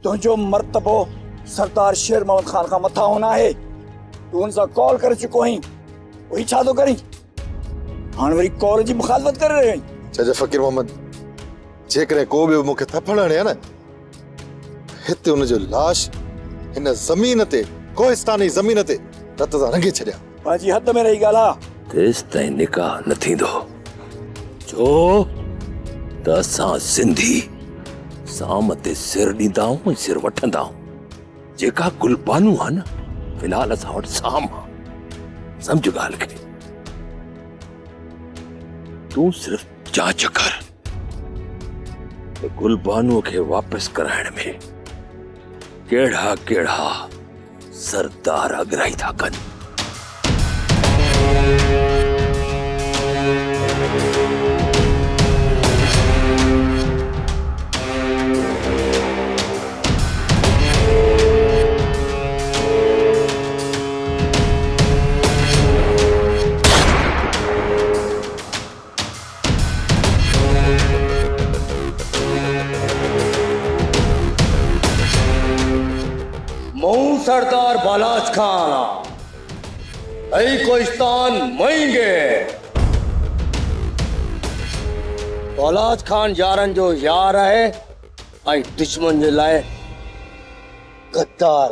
तुझो मर्तबो सरदार शेर मोहम्मद खान का मथा होना है। तू उनसा कॉल कर चुको ही, वही छा तो करी हां वरी कॉल जी मुखालफत कर रहे हैं। चाचा फकीर मोहम्मद जेकरे को भी मुखे थपण है ना हिते उन जो लाश इन जमीन ते कोहिस्तानी जमीन ते रत दा रंगे छड़िया पाजी हद में रही गाला तेस ताईं निकाह न थींदो छो त असां सिंधी साम ते सिर ॾींदाऊं सिर वठंदाऊं। जेका गुलबानू आहे न फिलहाल असां वटि साम आहे। सम्झ ॻाल्हि खे। तूं सिर्फ़ जांच कर त गुलबानूअ खे वापसि कराइण में कहिड़ा कहिड़ा सरदार अगराई था कनि। सरदार बालाज खान ऐ कोहिस्तान महेंगे बालाज खान यारन जो यार है ऐं दुश्मन जे लाए गद्दार।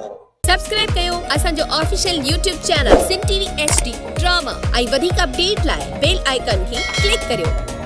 सब्सक्राइब कयो असांजो official YouTube channel Sindh TV HD drama ऐं वधीक अपडेट लाइ बेल आइकन खे क्लिक करियो।